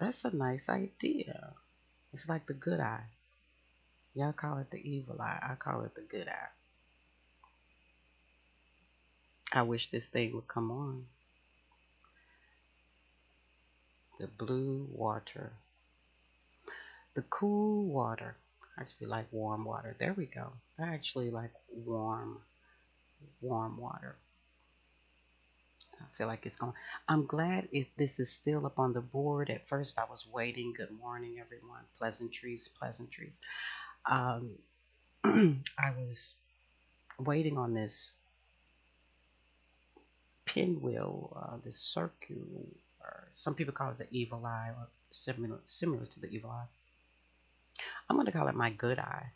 That's a nice idea. It's like the good eye. Y'all call it the evil eye. I call it the good eye. I wish this thing would come on. The blue water. The cool water. I actually like warm water. There we go. I actually like warm water. I feel like it's going. I'm glad this is still up on the board. At first, I was waiting. Good morning, everyone. Pleasantries, pleasantries. Um, I was waiting on this pinwheel, this circle, or some people call it the evil eye, or similar to the evil eye. I'm going to call it my good eye.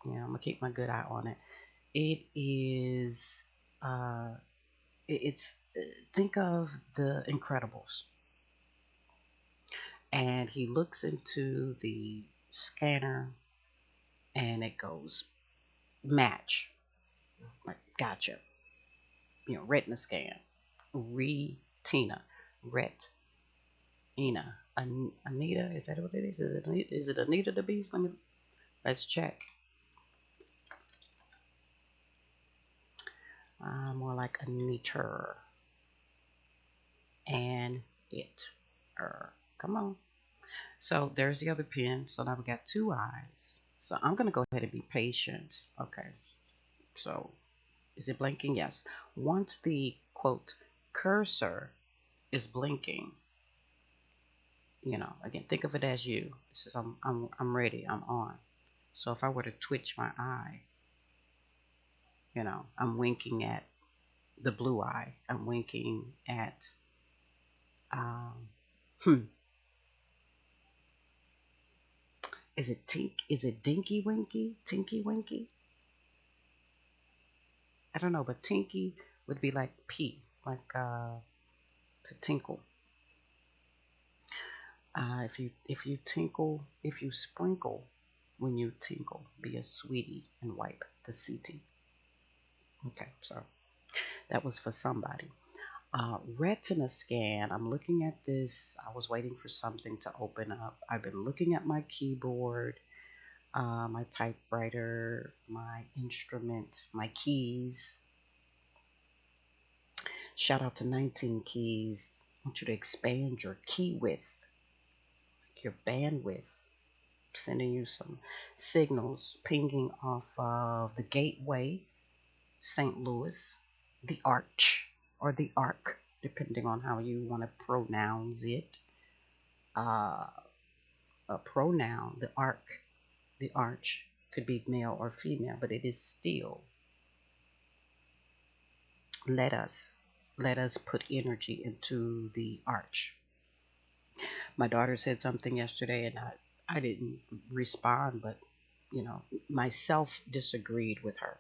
Yeah, I'm going to keep my good eye on it. It is, it's, think of the Incredibles. And he looks into the scanner and it goes match. Like, gotcha. Retina scan. Retina. Retina. Anita, is that what it is? Is it Anita the Beast? Let's check. More like Anita. And it. Come on. So there's the other pen. So now we got two eyes. So I'm going to go ahead and be patient. Okay. So is it blinking? Yes. Once the quote cursor is blinking, again, think of it as you. It says I'm ready. I'm on. So if I were to twitch my eye, I'm winking at the blue eye. I'm winking at um, hmm. Is it Dinky Winky? Tinky Winky? I don't know, but Tinky would be like P, like to tinkle. If you sprinkle when you tinkle, be a sweetie and wipe the CT. Okay, so that was for somebody. Retina scan. I'm looking at this. I was waiting for something to open up. I've been looking at my keyboard, my typewriter, my instrument, my keys. Shout out to 19 Keys. I want you to expand your key width, your bandwidth, sending you some signals pinging off of the Gateway, St. Louis, the Arch, or the Arc, depending on how you want to pronounce it. A pronoun, the Arc, the Arch, could be male or female, but it is still. Let us put energy into the Arch. My daughter said something yesterday, and I didn't respond, but myself disagreed with her,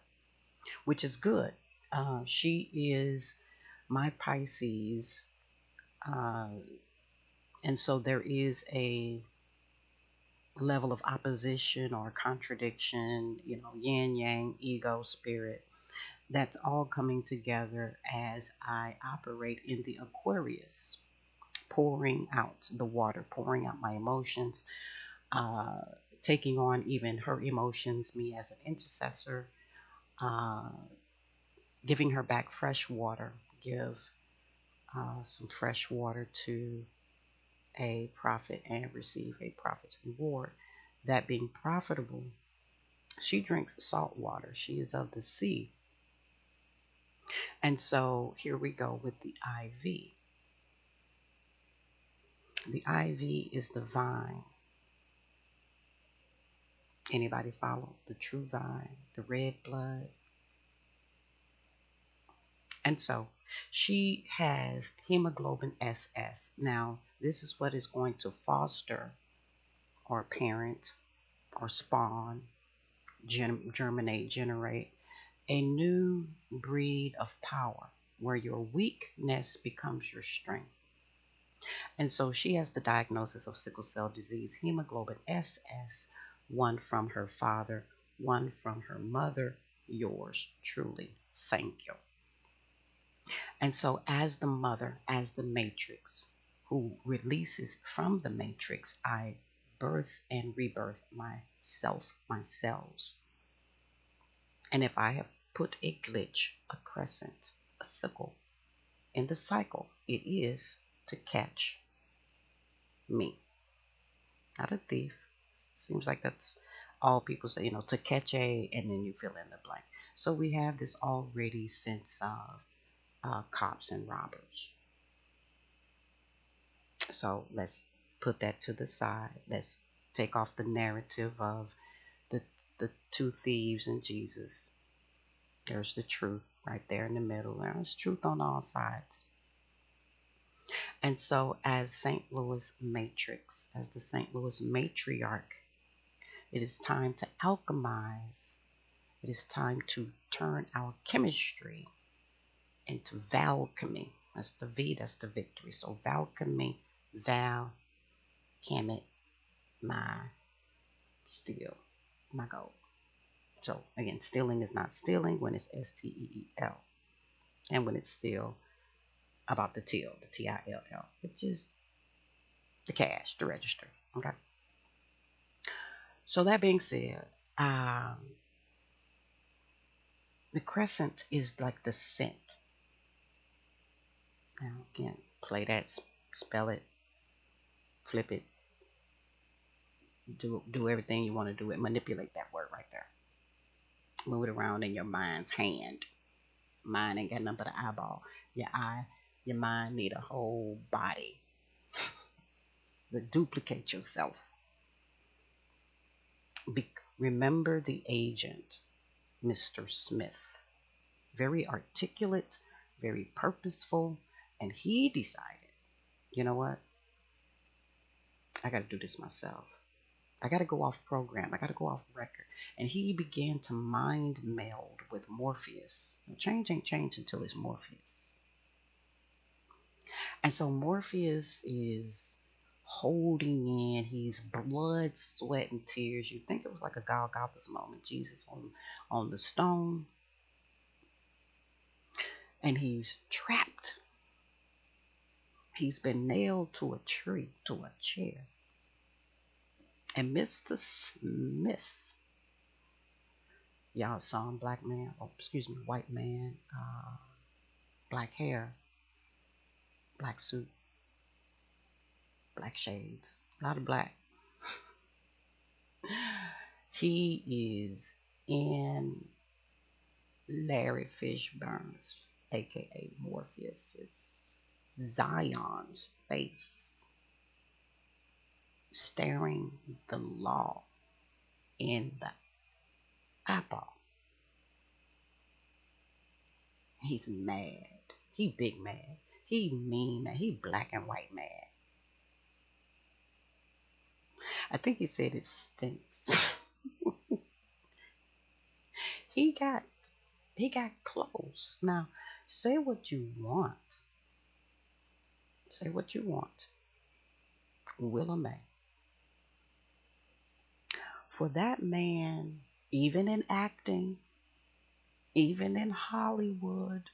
which is good. She is my Pisces, and so there is a level of opposition or contradiction, yin yang, ego, spirit. That's all coming together as I operate in the Aquarius, pouring out the water, pouring out my emotions, taking on even her emotions, me as an intercessor, giving her back fresh water, give some fresh water to a prophet and receive a prophet's reward. That being profitable, she drinks salt water. She is of the sea. And so here we go with the IV. The IV is the vine. Anybody follow the true vine, the red blood? And so she has hemoglobin SS. Now, this is what is going to foster or parent or spawn, germinate, generate a new breed of power where your weakness becomes your strength. And so she has the diagnosis of sickle cell disease, hemoglobin SS, one from her father, one from her mother, yours truly. Thank you. And so as the mother, as the matrix, who releases from the matrix, I birth and rebirth myself, my cells. And if I have put a glitch, a crescent, a sickle in the cycle, it is to catch me, not a thief. Seems like that's all people say, to catch a, and then you fill in the blank. So we have this already sense of cops and robbers. So let's put that to the side. Let's take off the narrative of the the two thieves and Jesus. There's the truth right there in the middle. There's truth on all sides. And so, as St. Louis matrix, as the St. Louis matriarch, it is time to alchemize. It is time to turn our chemistry into valchemy. That's the V, that's the victory. So valchemy, val, chemet, my, steal, my goal. So again, stealing is not stealing when it's STEEL. And when it's still about the till, the TILL, which is the cash, the register. Okay. So that being said, the crescent is like the scent. Now again, play that, spell it, flip it, do everything you want to do it. Manipulate that word right there. Move it around in your mind's hand. Mind ain't got nothing but an eyeball. Your mind need a whole body to duplicate yourself. Remember the agent, Mr. Smith. Very articulate, very purposeful, and he decided, you know what? I got to do this myself. I got to go off program. I got to go off record. And he began to mind meld with Morpheus. Change ain't change until it's Morpheus. And so Morpheus is holding in, he's blood, sweat, and tears. You think it was like a Golgotha's moment. Jesus on the stone. And he's trapped. He's been nailed to a tree, to a chair. And Mr. Smith, y'all saw him, white man, black hair, black suit, black shades, a lot of black. He is in Larry Fishburne's, aka Morpheus's, Zion's face, staring the law in the eyeball. He's mad. He big mad. He mean. He black and white mad. I think he said it stinks. He got close. Now, say what you want. Say what you want. Will or may. For that man, even in acting, even in Hollywood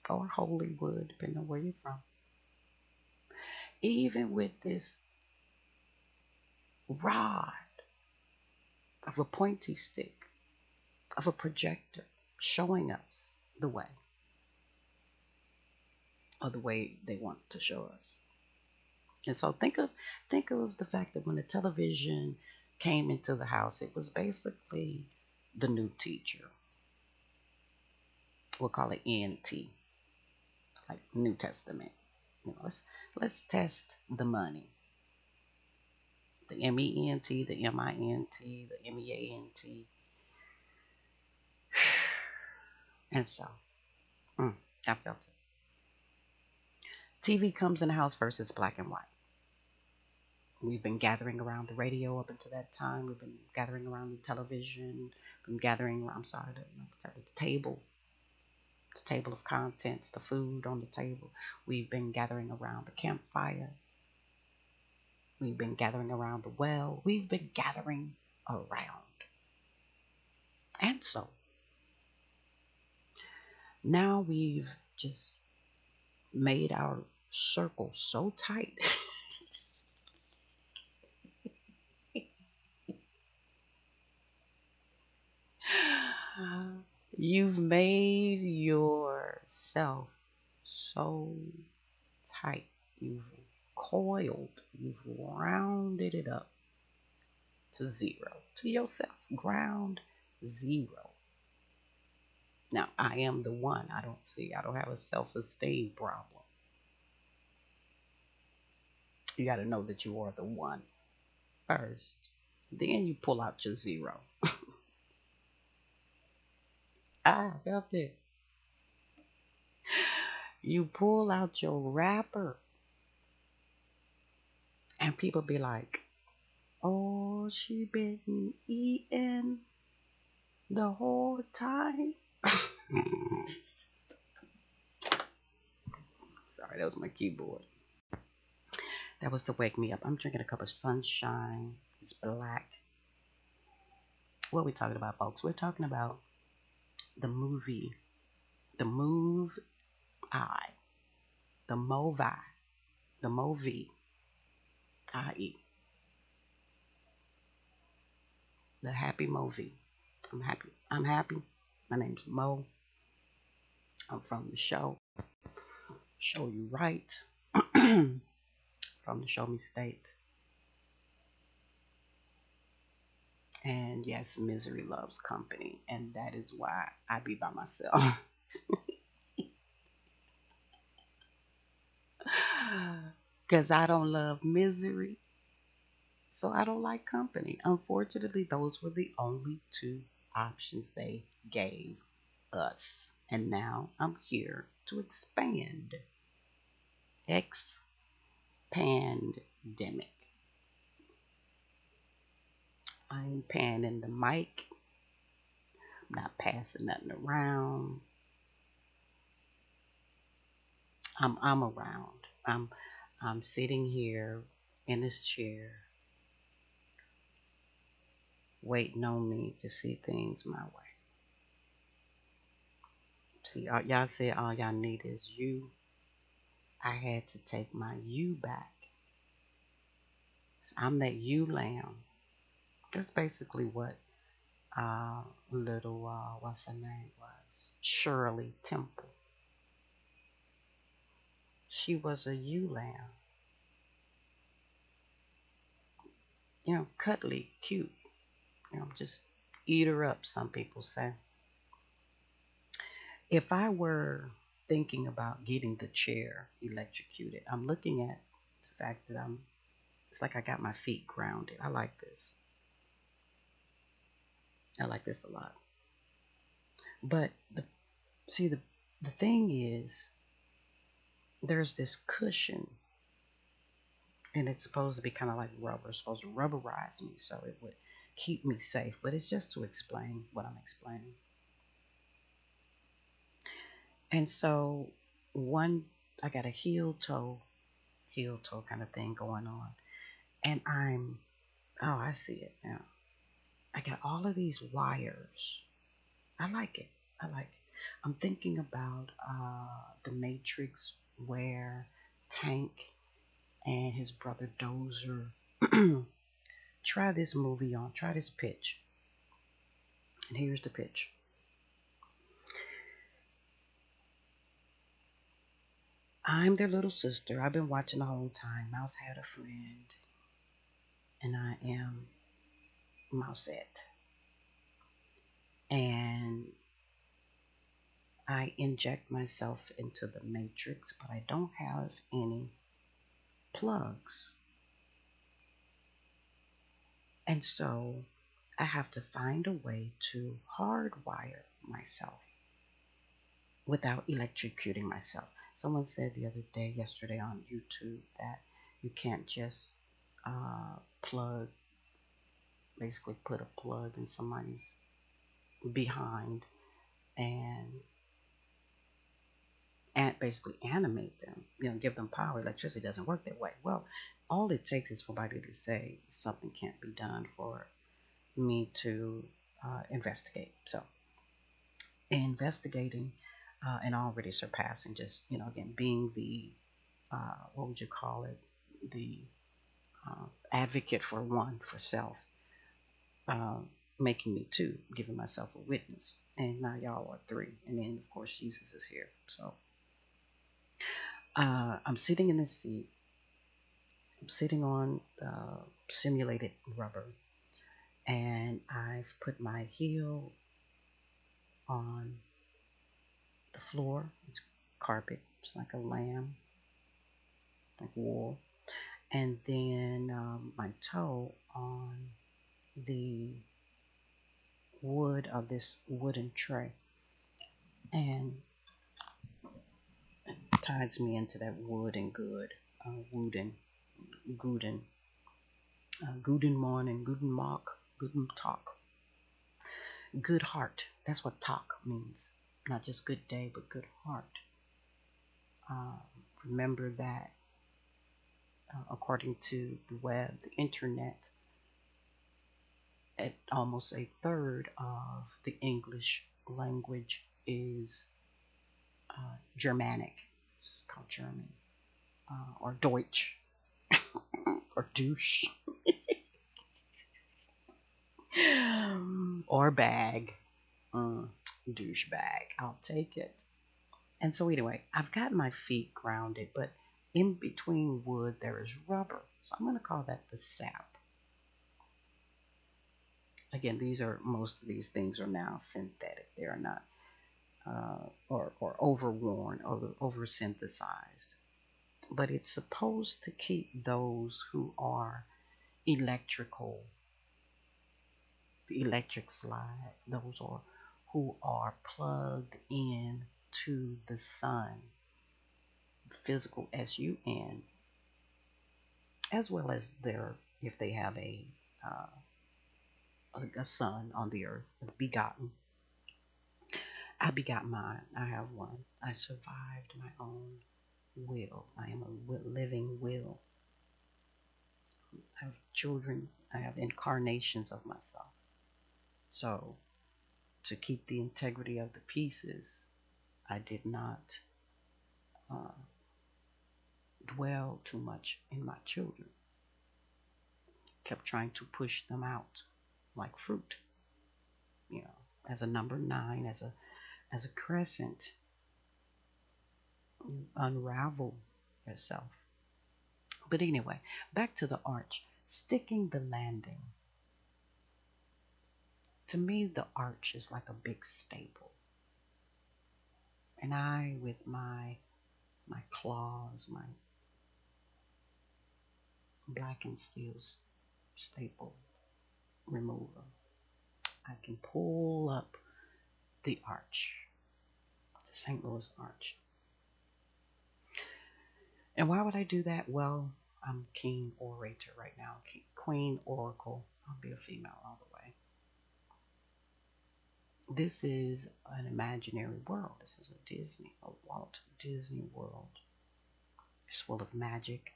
or Holywood, depending on where you're from, even with this rod of a pointy stick, of a projector showing us the way, or the way they want to show us. And so think of the fact that when the television came into the house, it was basically the new teacher. We'll call it NT, like New Testament. Let's test the money. The MENT, the MINT, the MEANT. And so, I felt it. TV comes in the house first, it's black and white. We've been gathering around the radio up until that time. We've been gathering around the television, been gathering around, the table of contents, the food on the table. We've been gathering around the campfire. We've been gathering around the well. We've been gathering around. And so, now we've just made our circle so tight. You've made yourself so tight. You've coiled, you've rounded it up to zero. To yourself, ground zero. Now, I am the one. I don't have a self esteem problem. You got to know that you are the one first. Then you pull out your zero. I felt it. You pull out your wrapper, and people be like, oh, she been eating the whole time. Sorry, that was my keyboard. That was to wake me up. I'm drinking a cup of sunshine. It's black. What are we talking about, folks? We're talking about the movie, the move I, the movi, the movie, I-E, the happy movie. I'm happy. I'm happy. My name's Mo. I'm from the show. Show you right. From the Show Me State. And yes, misery loves company. And that is why I be by myself. Because I don't love misery. So I don't like company. Unfortunately, those were the only two options they gave us. And now I'm here to expand. Pandemic. I'm panning the mic. I'm not passing nothing around. I'm around. I'm sitting here in this chair waiting on me to see things my way. See, y'all said all y'all need is you. I had to take my you back. So I'm that you lamb. That's basically what little what's her name was. Shirley Temple. She was a ewe lamb. Cuddly, cute. Just eat her up, some people say. If I were thinking about getting the chair electrocuted, I'm looking at the fact that it's like I got my feet grounded. I like this. I like this a lot. But the thing is, there's this cushion, and it's supposed to be kind of like rubber. It's supposed to rubberize me so it would keep me safe. But it's just to explain what I'm explaining. And so I got a heel toe kind of thing going on. And I see it now. I got all of these wires. I like it. I like it. I'm thinking about the Matrix where Tank and his brother Dozer try this movie on, try this pitch. And here's the pitch. I'm their little sister. I've been watching the whole time. Mouse had a friend, and I am Mousette. And I inject myself into the matrix, but I don't have any plugs. And so I have to find a way to hardwire myself without electrocuting myself. Someone said yesterday on YouTube, that you can't just plug, basically put a plug in somebody's behind and basically animate them, give them power. Electricity doesn't work that way. Well, all it takes is for somebody to say something can't be done for me to investigate. So, investigating and already surpassing, just, again, being the what would you call it? The advocate for one, for self, uh, making me two, giving myself a witness. And now y'all are three. And then, of course, Jesus is here. So I'm sitting in this seat. I'm sitting on simulated rubber. And I've put my heel on the floor. It's carpet. It's like a lamb, like wool. And then my toe on the wood of this wooden tray. And ties me into that wood and good, wooden, guten, guten morning, guten Morgen, guten Tag, good heart. That's what talk means. Not just good day, but good heart. Uh, Remember that according to the web, the internet, at almost a third of the English language is Germanic. It's called German or Deutsch or douche or bag. Douchebag. I'll take it. And so, anyway, I've got my feet grounded, but in between wood there is rubber. So I'm going to call that the sap. Again, most of these things are now synthetic. They are not, or overworn, or over synthesized. But it's supposed to keep those who are electrical, the electric slide, those are who are plugged in to the sun, physical sun, as well as if they have a son on the earth, begotten. I begot mine. I have one. I survived my own will. I am a living will. I have children. I have incarnations of myself. So, to keep the integrity of the pieces, I did not uh, dwell too much in my children. Kept trying to push them out like fruit, as a number 9, as a crescent. You unravel yourself. But anyway, back to the arch. Sticking the landing. To me, the arch is like a big staple. And I, with my claws, my black and steel staple remover, I can pull up the arch, the St. Louis Arch. And why would I do that? Well, I'm king orator right now, queen oracle. I'll be a female all the way. This is an imaginary world. This is a Walt Disney World. It's full of magic.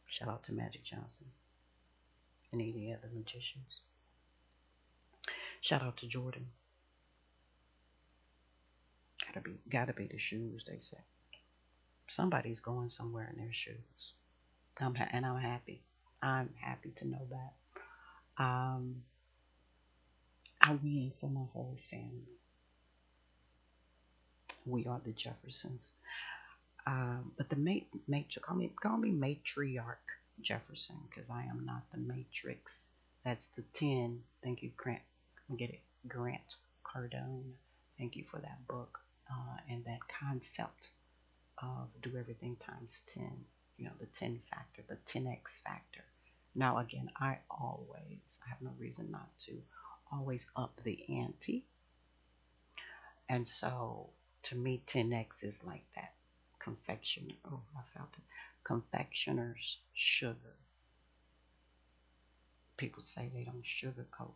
Shout out to Magic Johnson and any other magicians. Shout out to Jordan. Gotta be the shoes, they say. Somebody's going somewhere in their shoes. And I'm happy. I'm happy to know that. I win for my whole family. We are the Jeffersons. But the call me matriarch Jefferson, because I am not the matrix. That's the 10. Thank you, Grant. Get it, Grant Cardone. Thank you for that book and that concept of do everything times 10. The 10 factor, the 10x factor. Now again, I have no reason not to always up the ante. And so to me, 10x is like that. Confectioner's sugar. People say they don't sugarcoat.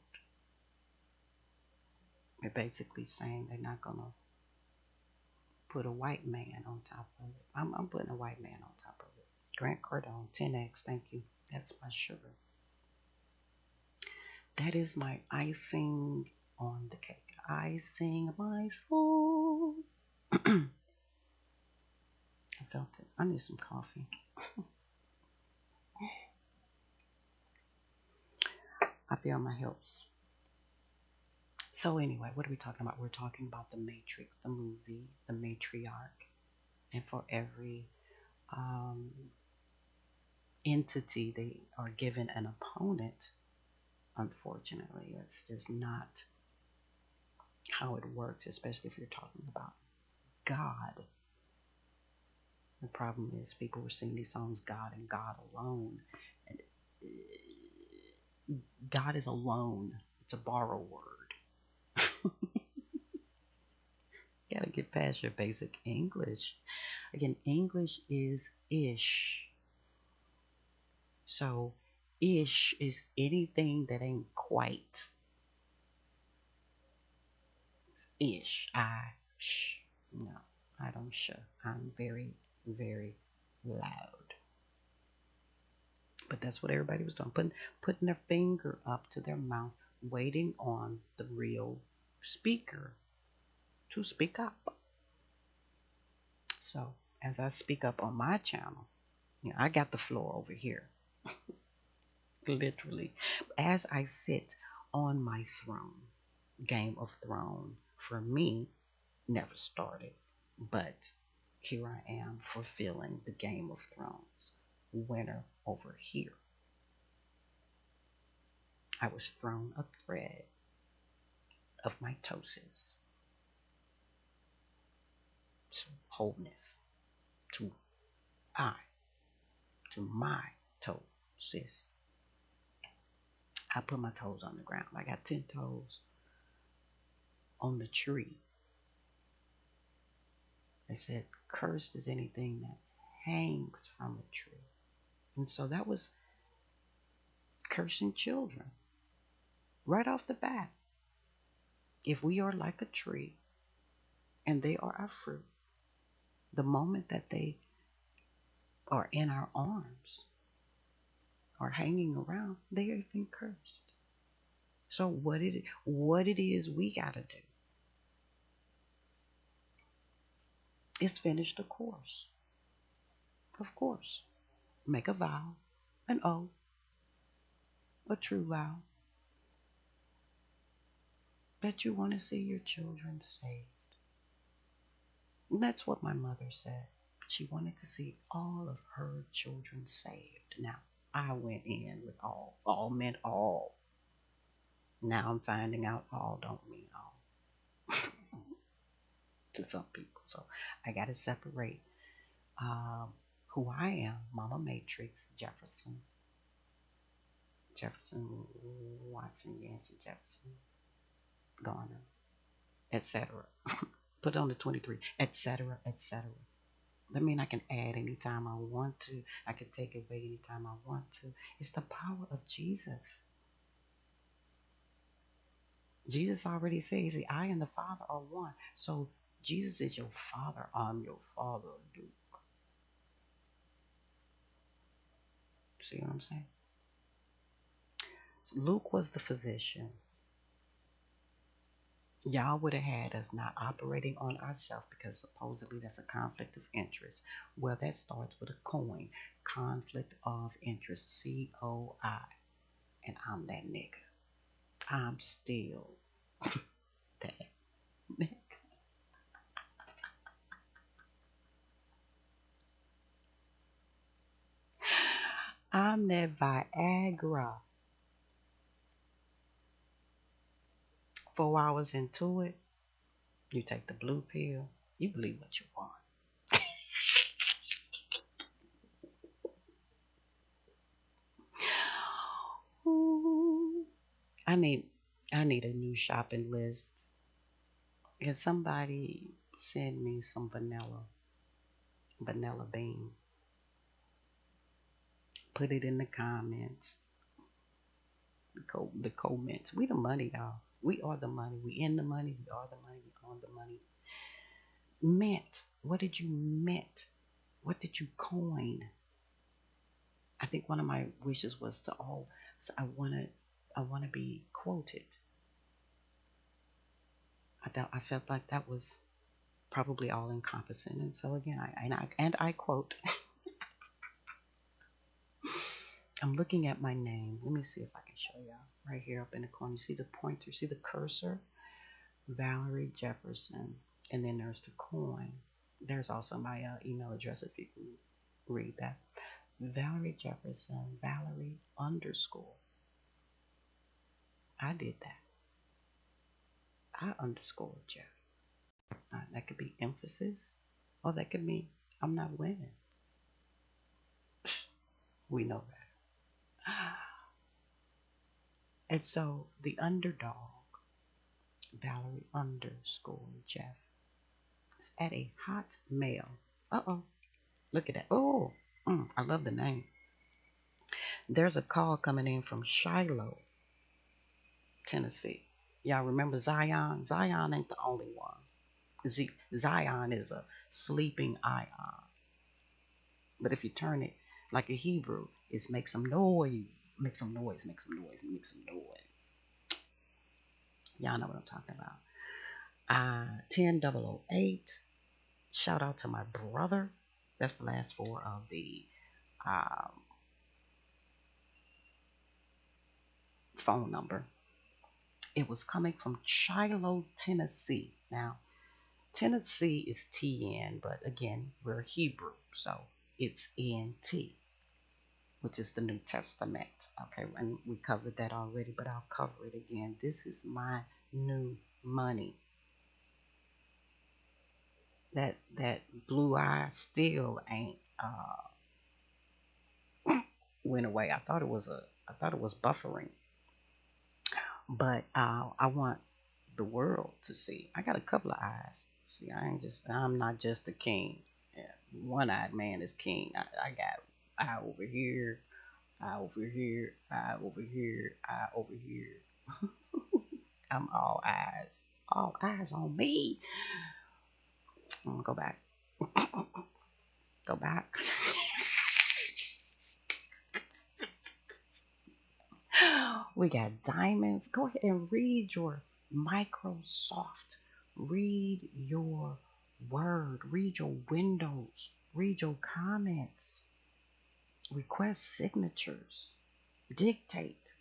They're basically saying they're not gonna put a white man on top of it. I'm putting a white man on top of it. Grant Cardone, 10x, thank you. That's my sugar. That is my icing on the cake. I sing my soul. I felt it. I need some coffee. I feel my hips. So anyway, what are we talking about? We're talking about the Matrix, the movie, the matriarch, and for every um, entity they are given an opponent. Unfortunately, it's just not how it works, especially if you're talking about God. The problem is people were singing these songs, God and God alone. And God is alone. It's a borrowed word. You gotta get past your basic English. Again, English is ish. So ish is anything that ain't quite. It's ish. I sh. No, I don't sh. I'm very, very loud. But that's what everybody was doing. Putting their finger up to their mouth, waiting on the real speaker to speak up. So as I speak up on my channel, I got the floor over here. Literally. As I sit on my throne, Game of Thrones, for me, never started. But here I am fulfilling the Game of Thrones. Winner over here. I was thrown a thread of mitosis to wholeness, to I, to my toes. I put my toes on the ground. I got 10 toes on the tree. They said, cursed is anything that hangs from a tree. And so that was cursing children right off the bat. If we are like a tree and they are our fruit, the moment that they are in our arms or hanging around, they have been cursed. So what it is we gotta do is finish the course. Of course. Make a vow, an oath, a true vow that you want to see your children saved. And that's what my mother said. She wanted to see all of her children saved. Now, I went in with all meant all. Now I'm finding out all don't mean all to some people. So I got to separate who I am, Mama Matrix, Jefferson, Watson, Yancey, Jefferson, Garner, etc. Put on the 23, etc., etc. That means I can add anytime I want to. I can take away anytime I want to. It's the power of Jesus. Jesus already says, I and the Father are one. So Jesus is your Father. I'm your Father, Luke. See what I'm saying? Luke was the physician. Y'all would have had us not operating on ourselves because supposedly that's a conflict of interest. Well, that starts with a coin. Conflict of interest. COI. And I'm that nigga. I'm still that nigga. I'm that Viagra. 4 hours into it, you take the blue pill, you believe what you want. Ooh. I need a new shopping list. Can somebody send me some vanilla bean? Put it in the comments. The comments. We the money, y'all. We are the money. We in the money. We are the money. We own the money. Mint. What did you mint? What did you coin? I think one of my wishes was so I wanna be quoted. I felt like that was probably all encompassing. And so again, I quote, I'm looking at my name. Let me see if I can show y'all right here up in the corner. You see the pointer? See the cursor? Valerie Jefferson. And then there's the coin. There's also my email address if you can read that. Valerie Jefferson, Valerie underscore. I did that. I underscored Jeff. That could be emphasis, or that could mean I'm not winning. We know that. And so the underdog, Valerie underscore Jeff, is at a hot mail. Uh-oh. Look at that. Oh, I love the name. There's a call coming in from Shiloh, Tennessee. Y'all remember Zion? Zion ain't the only one. Zion is a sleeping ion. But if you turn it like a Hebrew, it's make some noise. Make some noise, make some noise, make some noise. Y'all know what I'm talking about. 10008. Shout out to my brother. That's the last four of the phone number. It was coming from Shiloh, Tennessee. Now, Tennessee is TN, but again, we're Hebrew, so it's NT, which is the New Testament. Okay, and we covered that already, but I'll cover it again. This is my new money. That blue eye still ain't went away. I thought it was buffering, but I want the world to see. I got a couple of eyes. See, I'm not just the king. Yeah, one-eyed man is king. I got eye over here, eye over here, eye over here, eye over here. I'm all eyes on me. I'm gonna go back. Go back. We got diamonds. Go ahead and read your Microsoft. Read your Word. Read your Windows. Read your comments. Request signatures. Dictate.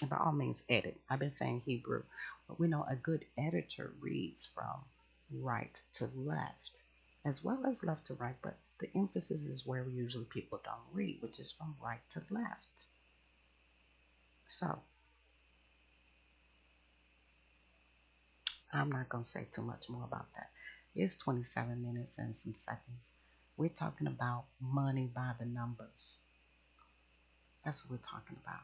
And by all means, edit. I've been saying Hebrew, but we know a good editor reads from right to left, as well as left to right, but the emphasis is where usually people don't read, which is from right to left. So, I'm not going to say too much more about that. It's 27 minutes and some seconds. We're talking about money by the numbers. That's what we're talking about.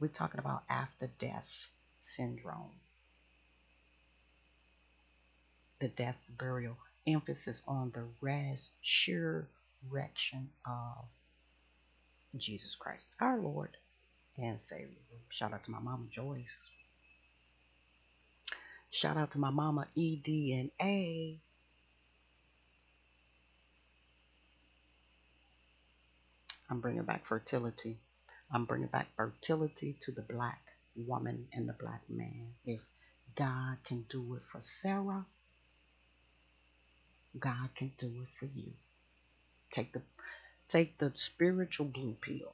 We're talking about after death syndrome. The death, burial, emphasis on the resurrection of Jesus Christ, our Lord and Savior. Shout out to my mama Joyce. Shout out to my mama ED&A. I'm bringing back fertility. I'm bringing back fertility to the black woman and the black man. If God can do it for Sarah, God can do it for you. Take the spiritual blue pill.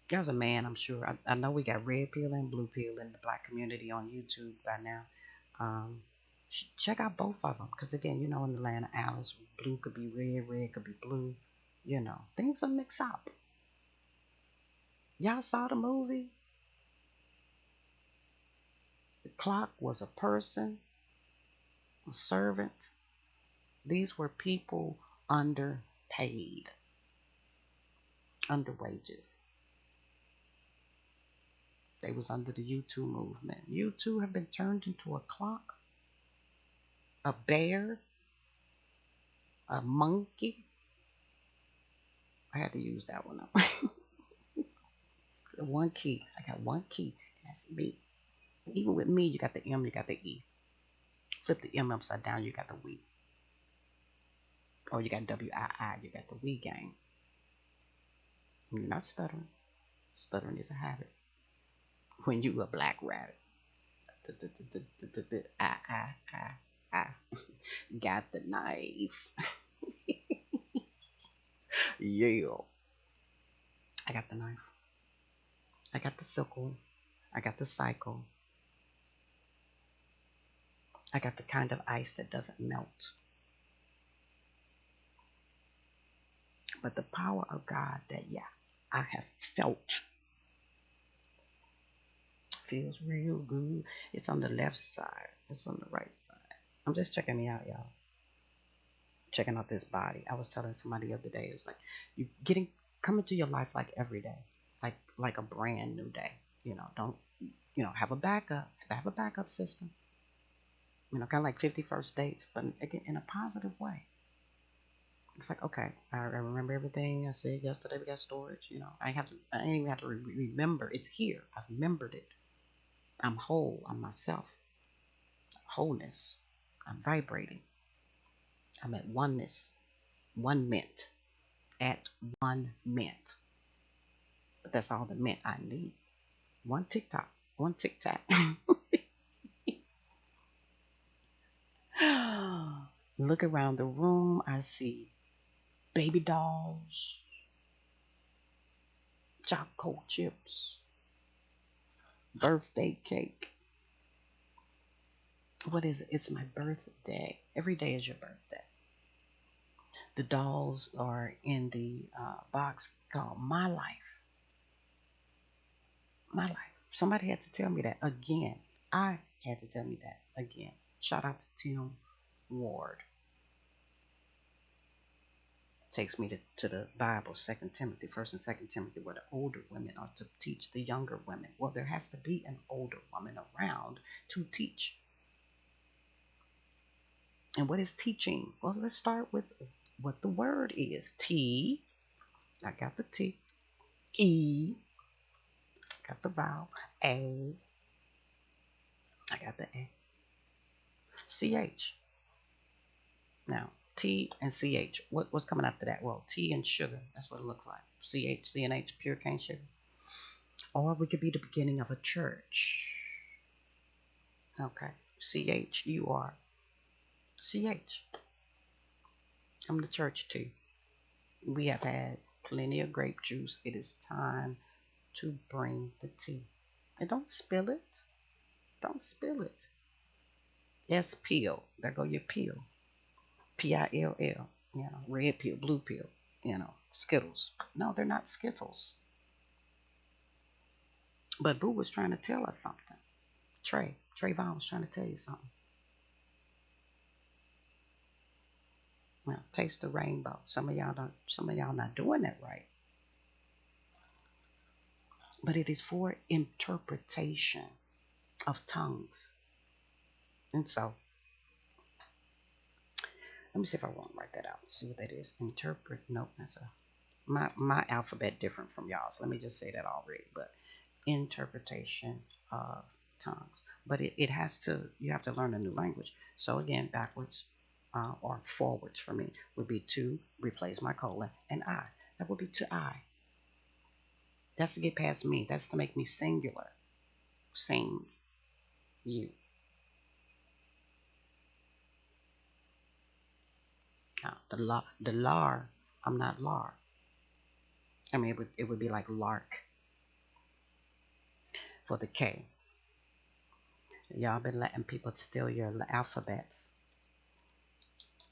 There's a man, I'm sure. I know we got red pill and blue pill in the black community on YouTube by now. Check out both of them. Because again, in the land of Alice, blue could be red, red could be blue. Things are mixed up. Y'all saw the movie? The clock was a person, a servant. These were people underpaid, under wages. They was under the U2 movement. U2 have been turned into a clock, a bear, a monkey. I had to use that one up. One key. I got one key. That's me. Even with me, you got the M, you got the E. Flip the M upside down, you got the we. Or you got W-I-I, you got the we gang. You're not stuttering. Stuttering is a habit. When you a black rabbit. Ah, ah, ah, ah. Got the knife. Yeah. I got the knife. I got the sickle. I got the cycle. I got the kind of ice that doesn't melt. But the power of God that, yeah, I have felt feels real good. It's on the left side. It's on the right side. I'm just checking me out, y'all. Checking out this body. I was telling somebody the other day, it was like you getting coming to your life like every day, like a brand new day. Don't have a backup. Have a backup system. Kind of like 51st dates, but again in a positive way. It's like, okay, I remember everything I said yesterday. We got storage. I ain't even have to remember. It's here. I've remembered it. I'm whole. I'm myself. Wholeness. I'm vibrating. I'm at oneness. One mint. At one mint. But that's all the mint I need. One TikTok. One TikTok. Look around the room. I see baby dolls, chocolate chips, birthday cake. What is it? It's my birthday. Every day is your birthday. The dolls are in the box called My Life. My Life. Somebody had to tell me that again. I had to tell me that again. Shout out to Tim Ward. Takes me to the Bible, 2 Timothy, 1st and 2 Timothy, where the older women are to teach the younger women. Well, there has to be an older woman around to teach. And what is teaching? Well, let's start with what the word is. T, I got the T. E, got the vowel. A, I got the A. CH. Now, T and CH. What's coming after that? Well, T and sugar. That's what it looks like. CH, C and H, pure cane sugar. Or we could be the beginning of a church. Okay. CHUR. CH. I'm the church too. We have had plenty of grape juice. It is time to bring the tea. And don't spill it. Don't spill it. S pill. There go your pill. PILL. Red pill, blue pill. Skittles. No, they're not Skittles. But Boo was trying to tell us something. Trayvon was trying to tell you something. Well, taste the rainbow. Some of y'all not doing that right. But it is for interpretation of tongues. And so, let me see if I want to write that out. See what that is. Interpret. Nope, that's my alphabet different from y'all's. Let me just say that already. But interpretation of tongues. But it has to. You have to learn a new language. So again, backwards or forwards for me would be to replace my colon and I. That would be to I. That's to get past me. That's to make me singular. Sing. You. Now, the lar, I'm not lar. I mean, it would be like lark for the K. Y'all been letting people steal your alphabets.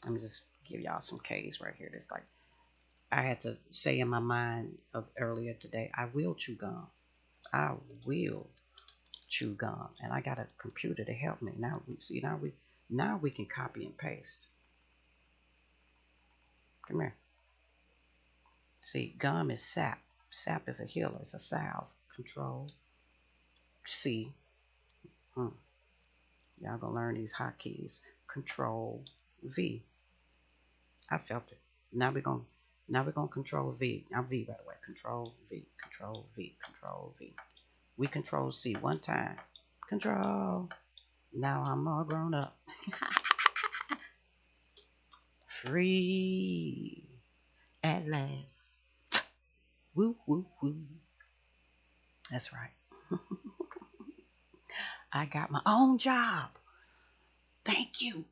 Let me just give y'all some K's right here. It's like, I had to say in my mind of earlier today, I will chew gum. I will chew gum. And I got a computer to help me. Now we can copy and paste. Come here. See, gum is sap. Sap is a healer. It's a salve. Control C. Y'all gonna learn these hotkeys. Control V. I felt it. Now we're gonna control V. Now V, by the way. Control V. Control V. Control V. We control C one time. Control. Now I'm all grown up. Free at last. Woo, woo, woo. That's right. I got my own job. Thank you.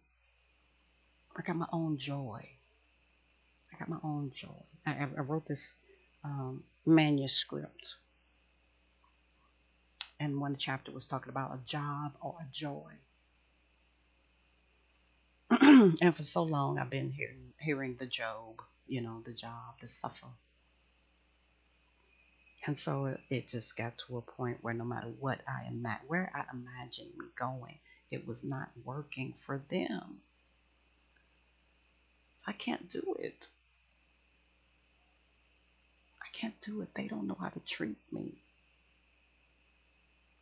I got my own joy. I got my own joy. I wrote this manuscript, and one chapter was talking about a job or a joy. And for so long, I've been hearing the Job, the job, the suffer. And so it just got to a point where no matter what where I imagined me going, it was not working for them. I can't do it. I can't do it. They don't know how to treat me.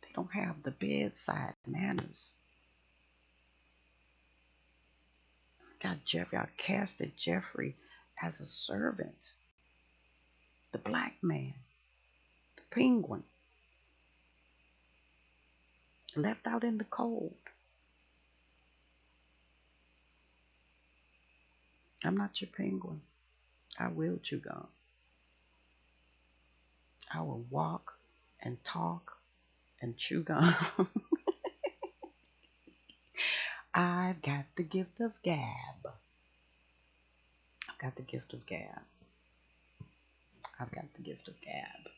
They don't have the bedside manners. I casted Jeffrey as a servant. The black man, the penguin, left out in the cold. I'm not your penguin. I will chew gum. I will walk and talk and chew gum. I've got the gift of gab. I've got the gift of gab. I've got the gift of gab.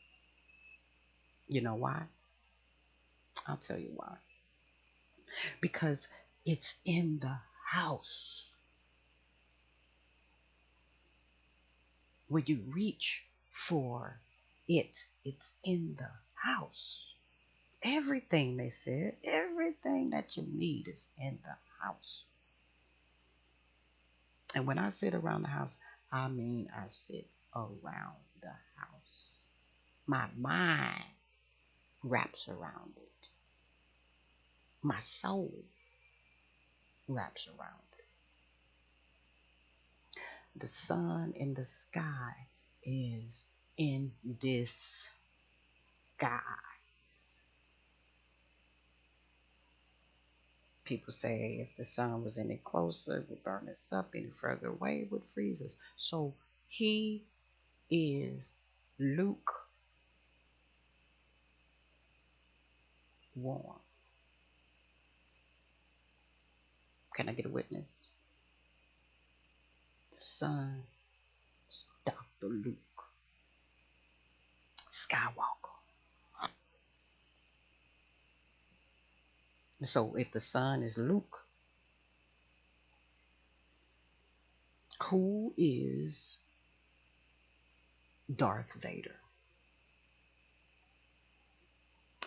You know why? I'll tell you why. Because it's in the house. When you reach for it, it's in the house. Everything, they said, everything that you need is in the house. And when I sit around the house, I mean I sit around the house. My mind wraps around it. My soul wraps around it. The sun in the sky is in this sky. People say if the sun was any closer, it would burn us up. Any further away, it would freeze us. So he is lukewarm. Can I get a witness? The sun is Dr. Luke Skywalker. So if the sun is Luke, who is Darth Vader?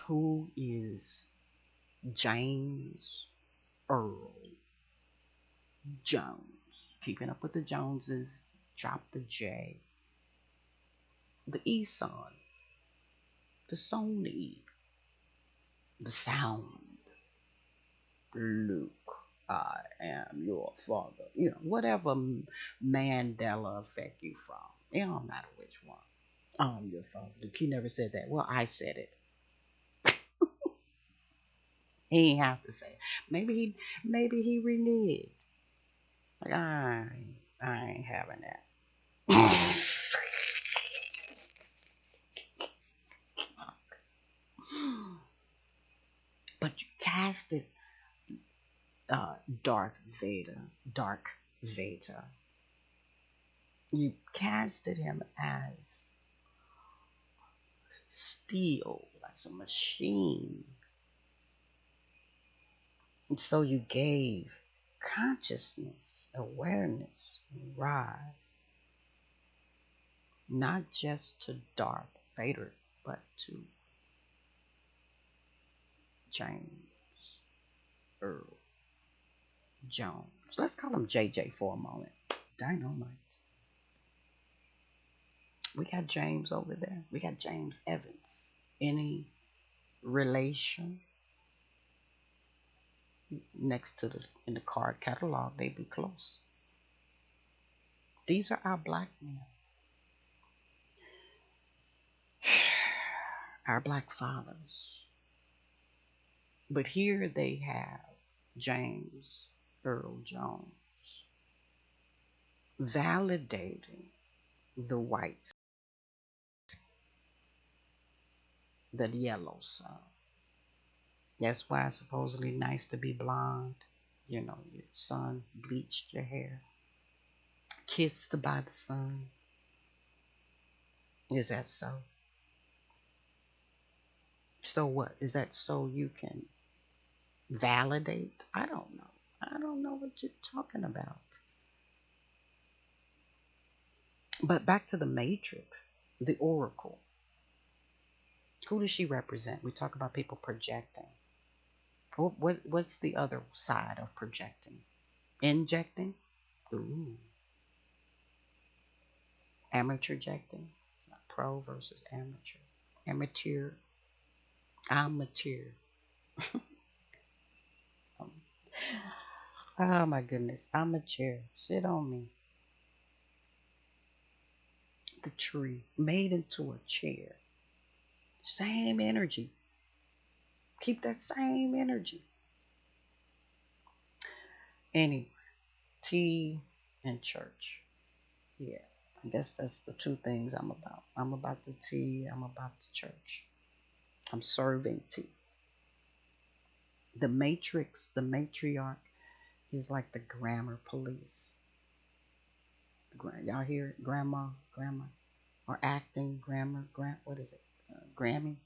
Who is James Earl Jones? Keeping up with the Joneses, drop the J. The E-Son, the Sony, the sound. Luke, I am your father. Whatever Mandela effect you from. It don't matter which one. I'm your father. Luke, he never said that. Well, I said it. He ain't have to say it. Maybe he reneged. Like I ain't having that. But you casted Darth Vader, Dark Vader. You casted him as steel, as a machine. And so you gave consciousness, awareness, rise, not just to Darth Vader, but to James Earl Jones. Let's call him JJ for a moment. Dynamite. We got James over there. We got James Evans. Any relation? Next to in the card catalog, they be close. These are our black men. Our black fathers. But here they have James Earl Jones validating the whites, the yellow sun, That's why it's supposedly nice to be blonde. You know, your son bleached your hair, kissed by the sun. Is that so? So what? Is that so you can validate? I don't know. I don't know what you're talking about. But back to the matrix, the oracle. Who does she represent? We talk about people projecting. What's the other side of projecting? Injecting? Ooh. Amateurjecting? Pro versus amateur. Amateur. I'm mature. Oh my goodness. I'm a chair. Sit on me. The tree made into a chair. Same energy. Keep that same energy. Anyway, tea and church. Yeah. I guess that's the two things I'm about. I'm about the tea. I'm about the church. I'm serving tea. The matrix, the matriarch is like the grammar police. Y'all hear it? Grandma, grandma, or acting, grammar, what is it? Grammy,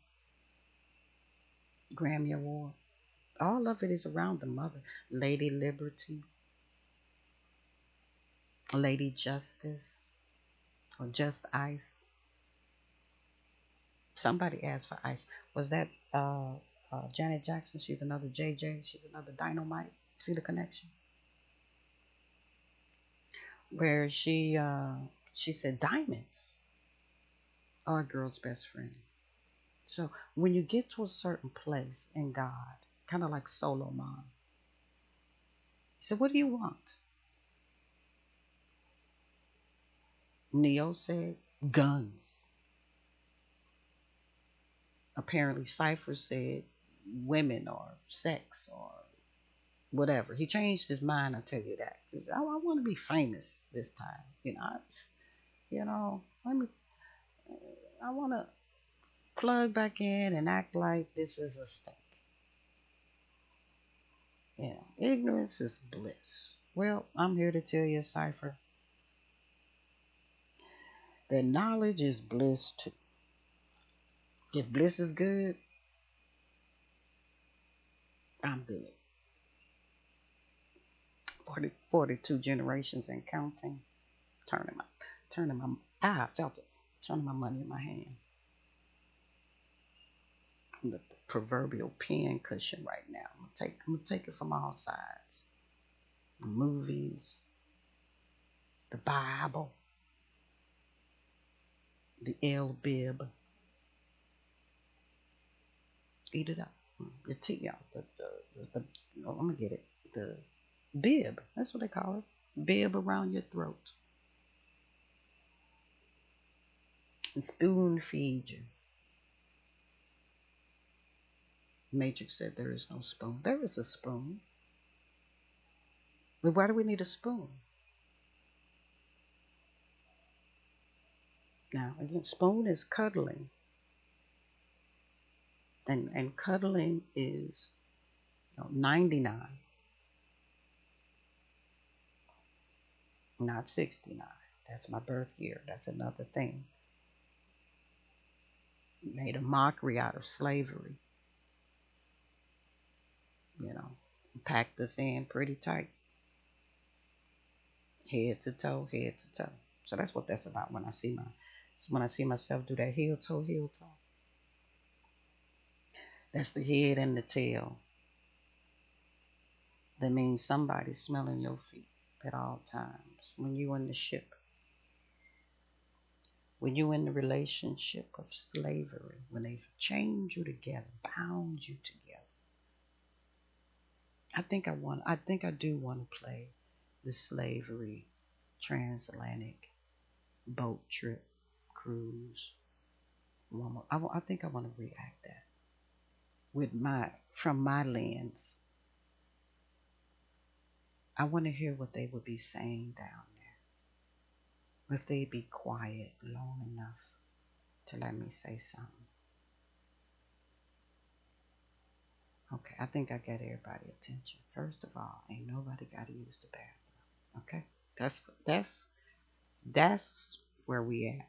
Grammy Award. All of it is around the mother. Lady Liberty, Lady Justice, or Just Ice. Somebody asked for ice. Was that Janet Jackson? She's another JJ. She's another Dynamite. See the connection? Where she said diamonds are a girl's best friend. So when you get to a certain place in God, kind of like Solomon, he said, "What do you want?" Neo said, "Guns." Apparently, Cypher said, "Women or sex or whatever." He changed his mind. I tell you that. 'Cause I want to be famous this time. Let me. I want to plug back in and act like this is a stake. Ignorance is bliss. Well, I'm here to tell you, Cypher, that knowledge is bliss too. If bliss is good, I'm good. 42 generations and counting. I felt it. Turning my money in my hand. The proverbial pen cushion right now. I'm gonna take it from all sides. The movies, the Bible, the L bib. Eat it up. The tea, y'all. I'm gonna get it. The bib. That's what they call it. Bib around your throat. And spoon feed you. Matrix said there is no spoon. There is a spoon. But why do we need a spoon? Now, again, spoon is cuddling. And cuddling is 99, not 69. That's my birth year. That's another thing. Made a mockery out of slavery. Packed us in pretty tight. Head to toe, head to toe. So that's what that's about when I see myself do that heel toe, heel toe. That's the head and the tail. That means somebody's smelling your feet at all times. When you in the ship, when you in the relationship of slavery, when they've chained you together, bound you together. I think I do want to play the slavery transatlantic boat trip cruise. I think I want to react that from my lens. I want to hear what they would be saying down there. If they'd be quiet long enough to let me say something. Okay, I think I got everybody attention. First of all, ain't nobody got to use the bathroom. Okay, that's that's where we at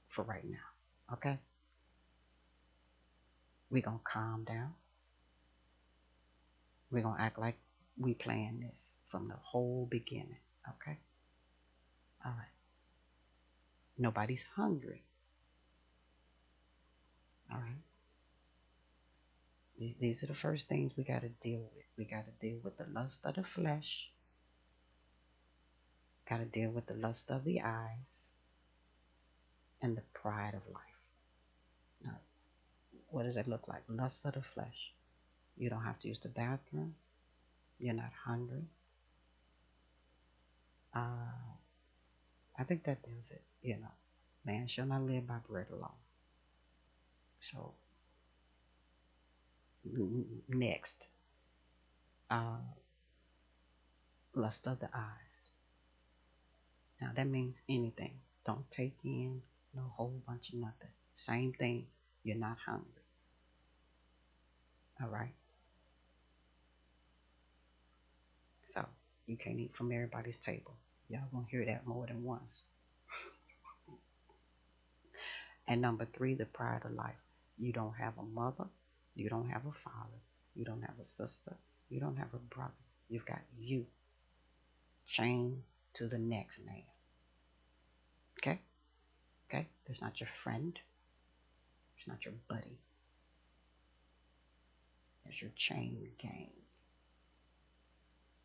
for right now. Okay, we gonna calm down. We gonna act like we planned this from the whole beginning. Okay, all right. Nobody's hungry. All right. These are the first things we got to deal with. We got to deal with the lust of the flesh. Got to deal with the lust of the eyes and the pride of life. Now, what does that look like? Lust of the flesh. You don't have to use the bathroom. You're not hungry. Uh, I think that does it. Man shall not live by bread alone. So, next, uh, lust of the eyes. Now, that means anything. Don't take in no whole bunch of nothing. Same thing. You're not hungry. All right. So, you can't eat from everybody's table. Y'all gonna hear that more than once. And number three, the pride of life. You don't have a mother. You don't have a father. You don't have a sister. You don't have a brother. You've got you. Chained to the next man. Okay? Okay? That's not your friend. It's not your buddy. It's your chain gang.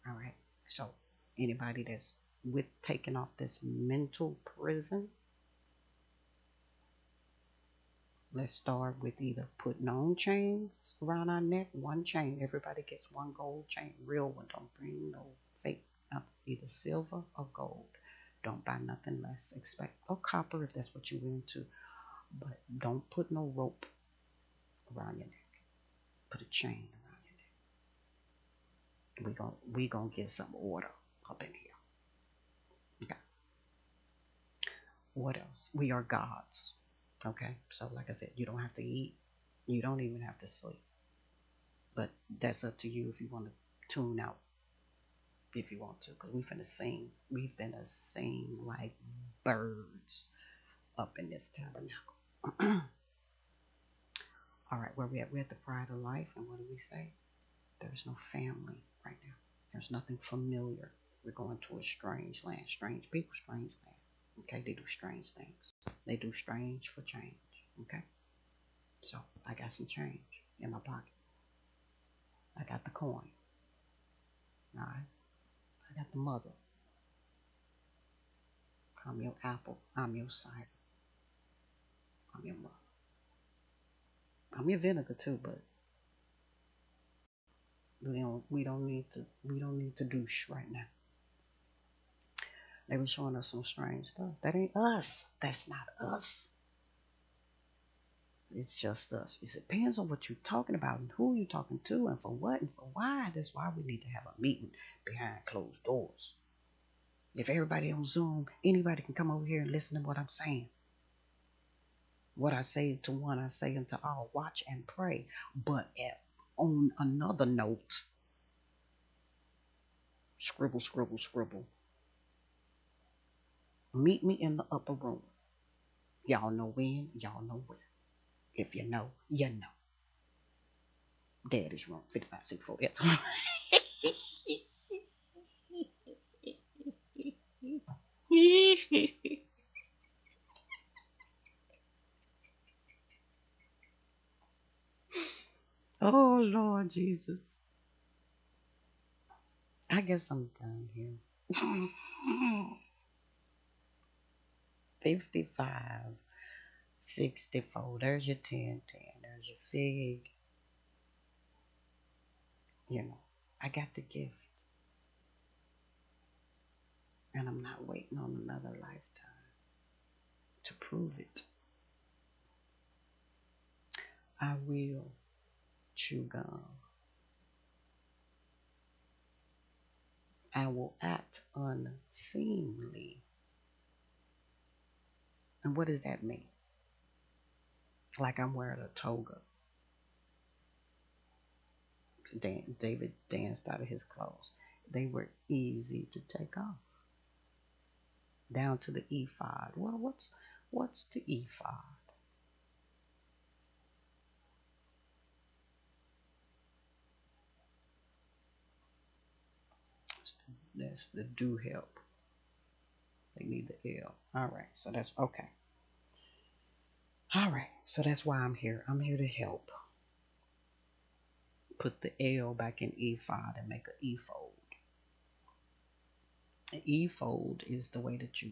All right? So, anybody that's with taking off this mental prison, let's start with either putting on chains around our neck, one chain. Everybody gets one gold chain, real one. Don't bring no fake, either silver or gold. Don't buy nothing less. Expect or copper if that's what you're into, but don't put no rope around your neck. Put a chain around your neck. We gonna get some order up in here. Okay. What else? We are gods. Okay. So like I said, you don't have to eat. You don't even have to sleep. But that's up to you if you want to tune out. If you want to, because we finna sing. We finna sing like birds up in this tabernacle. All right, where we at? We're at the pride of life, and what do we say? There's no family right now. There's nothing familiar. We're going to a strange land, strange people, strange land. Okay, they do strange things. They do strange for change. Okay, so I got some change in my pocket. I got the coin. All right, I got the mother. I'm your apple. I'm your cider. I'm your mother. I'm your vinegar too, but we don't need to douche right now. They were showing us some strange stuff. That ain't us. That's not us. It's just us. It depends on what you're talking about and who you're talking to and for what and for why. That's why we need to have a meeting behind closed doors. If everybody on Zoom, anybody can come over here and listen to what I'm saying. What I say to one, I say unto all. Watch and pray. But on another note, scribble, scribble, scribble. Meet me in the upper room. Y'all know when, y'all know where. If you know, you know. Daddy's room, 5564. Yes. Oh, Lord Jesus. I guess I'm done here. 55, 64. There's your 10, 10. There's your fig. I got the gift. And I'm not waiting on another lifetime to prove it. I will chew gum. I will act unseemly. And what does that mean? Like I'm wearing a toga. David danced out of his clothes. They were easy to take off. Down to the ephod. Well, what's the ephod? That's the do help. They need the L. All right, so that's okay. All right, so that's why I'm here. I'm here to help. Put the L back in ephod and make an ephod. An ephod is the way that you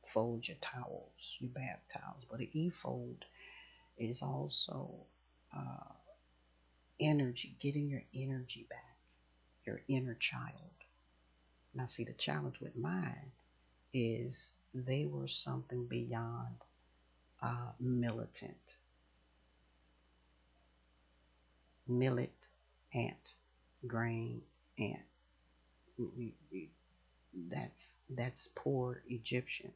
fold your towels, your bath towels. But an ephod is also uh, energy, getting your energy back, your inner child. Now, see, the challenge with mine is they were something beyond militant. Millet, ant, grain, ant. That's poor Egyptian.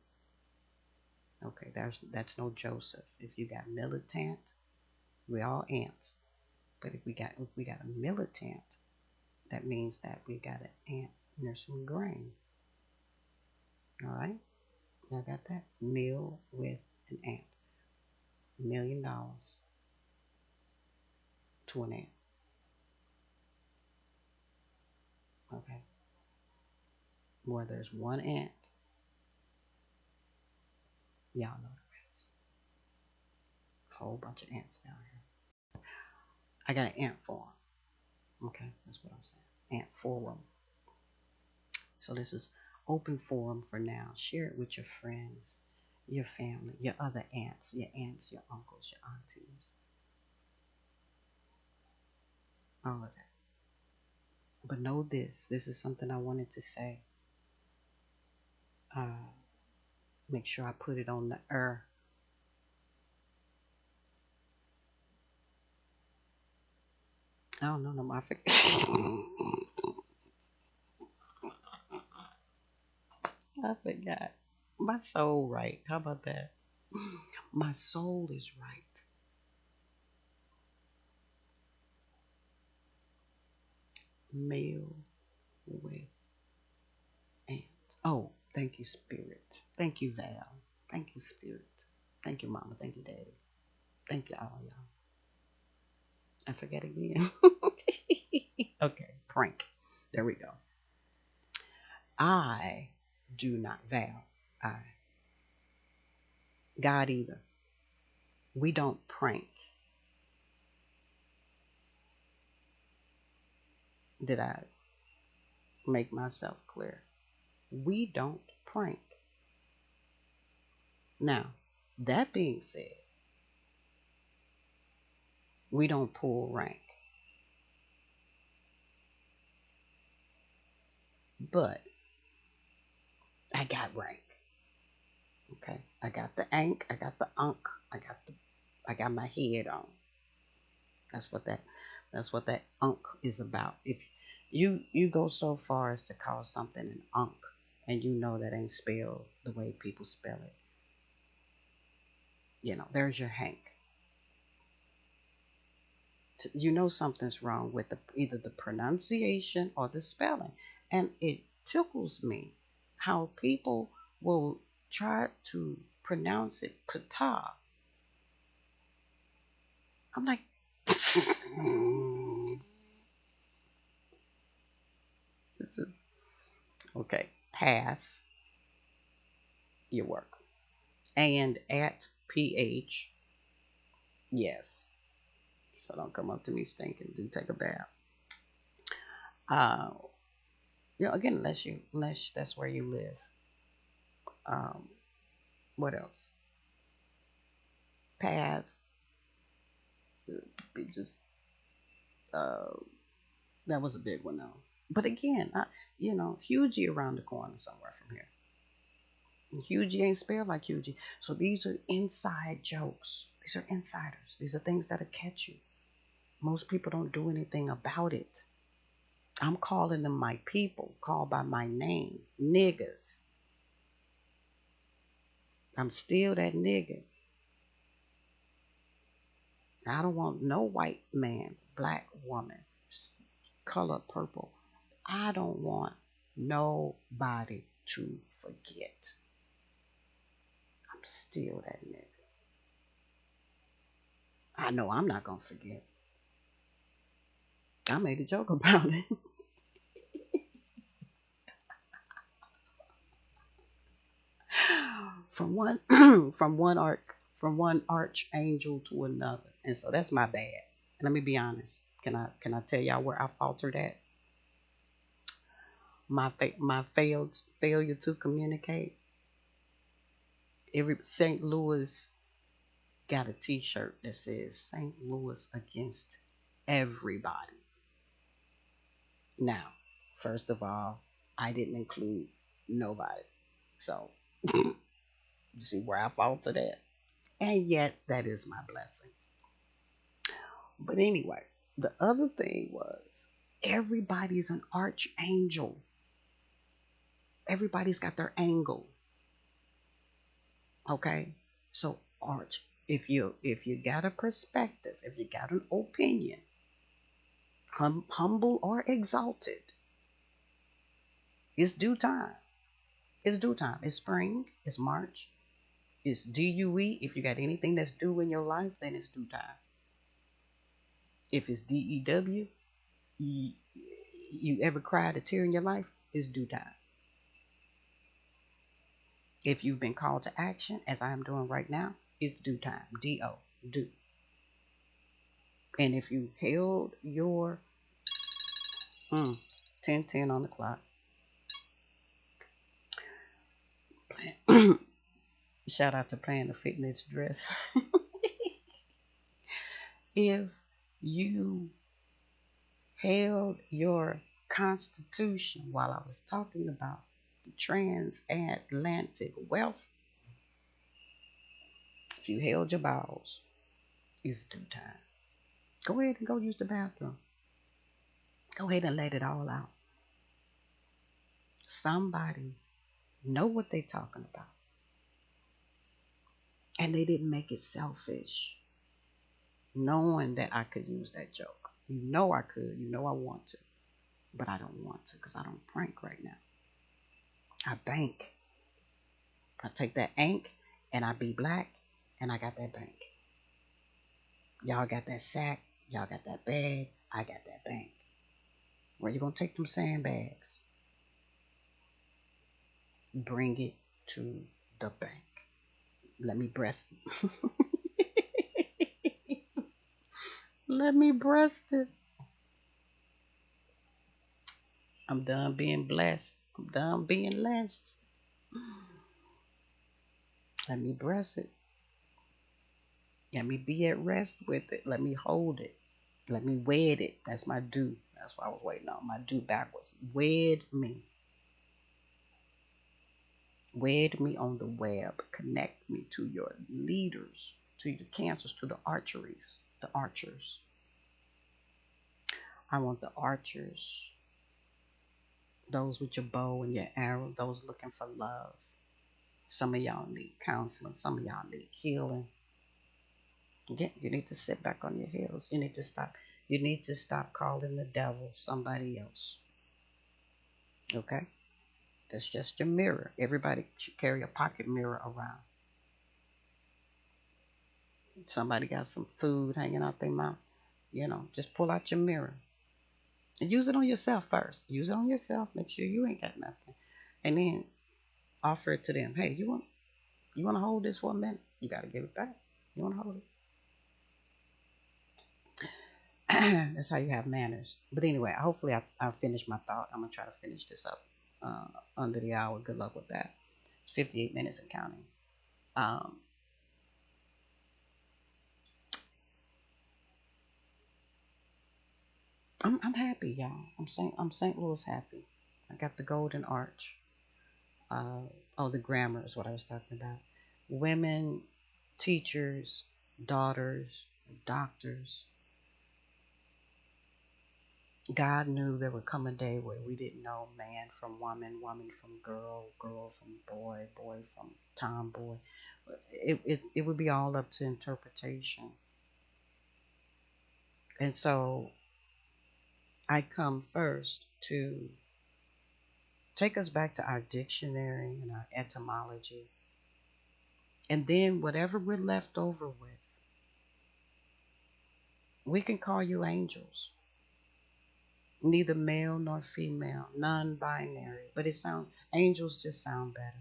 Okay, that's no Joseph. If you got militant, we all ants. But if we got a militant, that means that we got an ant and there's some grain. All right, y'all got that? Meal with an ant. $1 million to an ant. Okay, where there's one ant, y'all know the rest. Whole bunch of ants down here. I got an ant farm. Okay, that's what I'm saying. Ant forum. So this is open forum for now. Share it with your friends, your family, your other aunts, your uncles, your aunties, all of that. But know this. This is something I wanted to say. Uh, make sure I put it on the I don't know. No, I forget. I forgot. My soul right. How about that? My soul is right. Meal with ants. Oh, thank you, Spirit. Thank you, Val. Thank you, Spirit. Thank you, Mama. Thank you, Daddy. Thank you, all y'all. I forget again. Okay, prank. There we go. I do not vow. I. God either. We don't prank. Did I make myself clear? We don't prank. Now, that being said, we don't pull rank. But I got rank. Okay. I got the ank, I got the unk, I got my head on. That's what that unk is about. If you go so far as to call something an unk and you know that ain't spelled the way people spell it, there's your Hank. You know something's wrong with either the pronunciation or the spelling. And it tickles me how people will try to pronounce it pata. I'm like, this is okay. Path your work. And at PH, yes. So don't come up to me stinking. Do take a bath. Uh, again, unless that's where you live. Um, what else? Path. It just uh, that was a big one though. But again, Hugie around the corner somewhere from here. Hugie ain't spelled like Hugie. So these are inside jokes. These are insiders. These are things that'll catch you. Most people don't do anything about it. I'm calling them my people, called by my name, niggas. I'm still that nigga. I don't want no white man, black woman, color purple. I don't want nobody to forget. I'm still that nigga. I know I'm not gonna forget. I made a joke about it. from one from one archangel to another. And so that's my bad. Let me be honest. Can I tell y'all where I faltered at? My failure to communicate. Every St. Louis got a T-shirt that says St. Louis against everybody. Now, first of all, I didn't include nobody. So you see where I faltered at? And yet that is my blessing. But anyway, the other thing was everybody's an archangel. Everybody's got their angle. Okay? So if you got a perspective, if you got an opinion, humble or exalted, it's due time. It's due time. It's spring. It's March. It's DUE. If you got anything that's due in your life, then it's due time. If it's DEW, you ever cried a tear in your life, it's due time. If you've been called to action, as I am doing right now, it's due time. DO, due. And if you held your 10:10 on the clock, shout out to playing the fitness dress. If you held your constitution while I was talking about the transatlantic wealth, if you held your bowels, it's due time. Go ahead and go use the bathroom. Go ahead and let it all out. Somebody know what they talking about. And they didn't make it selfish. Knowing that I could use that joke. You know I could. You know I want to. But I don't want to because I don't prank right now. I bank. I take that ink and I be black and I got that bank. Y'all got that sack. Y'all got that bag. I got that bank. Where you gonna take them sandbags? Bring it to the bank. Let me breast it. Let me breast it. I'm done being blessed. I'm done being less. Let me breast it. Let me be at rest with it. Let me hold it. Let me wed it. That's my do. That's what I was waiting on. My do backwards. Wed me. Wed me on the web. Connect me to your leaders, to the cancers, to the archeries, the archers. I want the archers, those with your bow and your arrow, those looking for love. Some of y'all need counseling. Some of y'all need healing. Yeah, you need to sit back on your heels. You need to stop. You need to stop calling the devil somebody else. Okay? That's just your mirror. Everybody should carry a pocket mirror around. Somebody got some food hanging out their mouth. Just pull out your mirror. And use it on yourself first. Use it on yourself. Make sure you ain't got nothing. And then offer it to them. Hey, you want to hold this for a minute? You got to give it back. You want to hold it? That's how you have manners. But anyway, hopefully I'll finish my thought. I'm going to try to finish this up under the hour. Good luck with that. It's 58 minutes and counting. I'm happy, y'all. I'm St. Louis happy. I got the golden arch. The grammar is what I was talking about. Women, teachers, daughters, doctors. God knew there would come a day where we didn't know man from woman, woman from girl, girl from boy, boy from tomboy. It would be all up to interpretation. And so I come first to take us back to our dictionary and our etymology. And then whatever we're left over with, we can call you angels. Neither male nor female, non-binary. But it sounds, angels just sound better.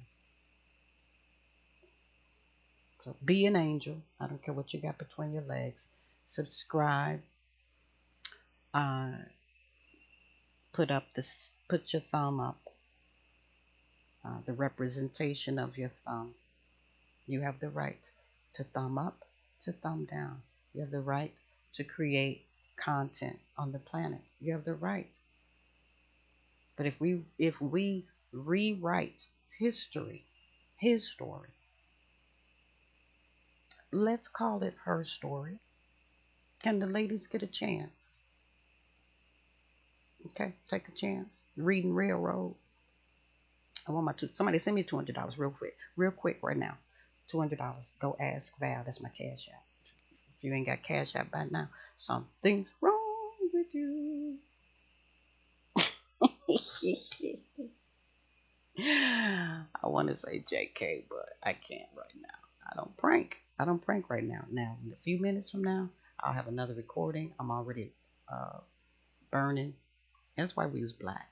So be an angel. I don't care what you got between your legs. Subscribe. Uh, put your thumb up. The representation of your thumb. You have the right to thumb up, to thumb down. You have the right to create content on the planet. You have the right. But if we rewrite history, his story, let's call it her story. Can the ladies get a chance? Okay, take a chance. Reading Railroad. I want somebody send me $200 real quick right now. $200. Go ask Val. That's my cash app. If you ain't got cash app by now, something's wrong with you. I want to say JK, but I can't right now. I don't prank. I don't prank right now. Now, in a few minutes from now, I'll have another recording. I'm already burning. That's why we was black.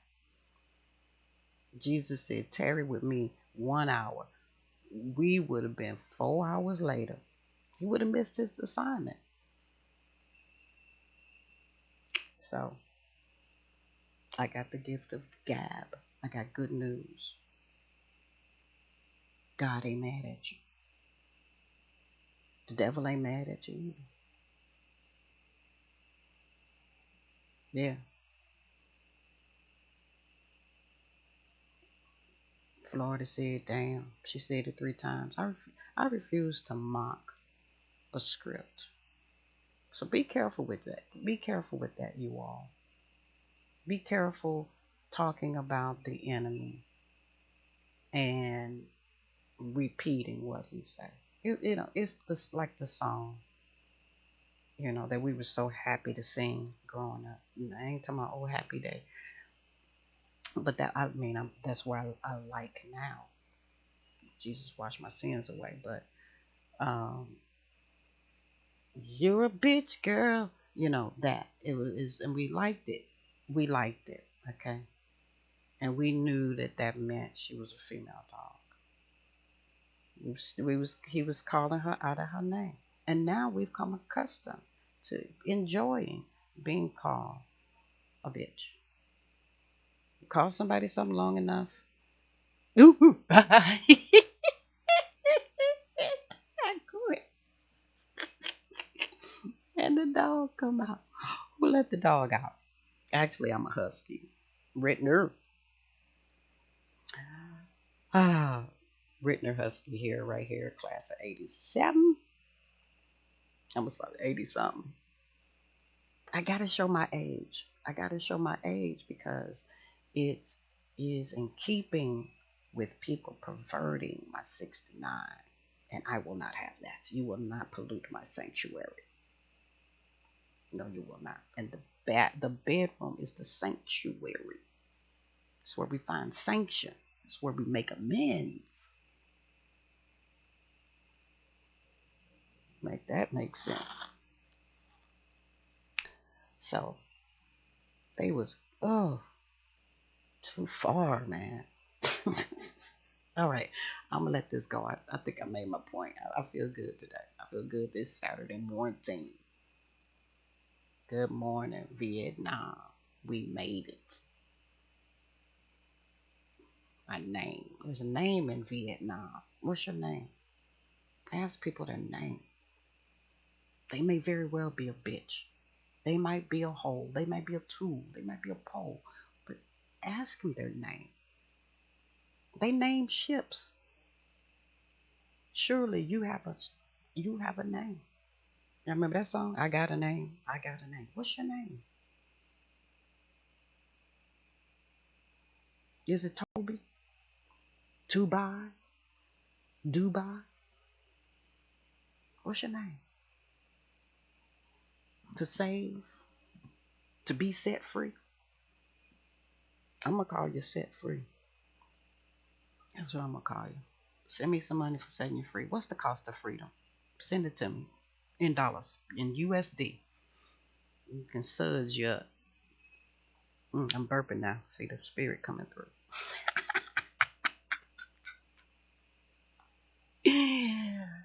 Jesus said, tarry with me 1 hour. We would have been 4 hours later. He would have missed his assignment. So, I got the gift of gab. I got good news. God ain't mad at you. The devil ain't mad at you either. Yeah. Florida said, damn. She said it 3 times. I refuse to mock a script. So be careful with that. Be careful with that, you all. Be careful talking about the enemy and repeating what he said. It's just like the song, that we were so happy to sing growing up. I ain't talking about old happy day. But that's where I like now. Jesus washed my sins away. But you're a bitch, girl. That it was, and we liked it. We liked it, okay. And we knew that meant she was a female dog. He was calling her out of her name, and now we've come accustomed to enjoying being called a bitch. Call somebody something long enough. Ooh. I quit. And the dog come out. Who let the dog out? Actually, I'm a husky. Rittner. Ah, Rittner husky here, right here, class of 87. I was like 80 something. I gotta show my age. Because it is in keeping with people perverting my 69. And I will not have that. You will not pollute my sanctuary. No, you will not. And the bedroom is the sanctuary. It's where we find sanction. It's where we make amends. Make that make sense. So they was too far, man. All right, I'm gonna let this go. I think I made my point. I feel good today. I feel good this Saturday morning. Good morning, Vietnam. We made it. My name. There's a name in Vietnam. What's your name? Ask people their name. They may very well be a bitch. They might be a hoe. They might be a tool. They might be a pole. But ask them their name. They name ships. Surely you have a name. You remember that song? I got a name. I got a name. What's your name? Is it Toby? Tubai? Dubai? What's your name? To save? To be set free? I'm gonna call you set free. That's what I'm gonna call you. Send me some money for setting you free. What's the cost of freedom? Send it to me in dollars, in USD. You can surge your. I'm burping now. See the spirit coming through.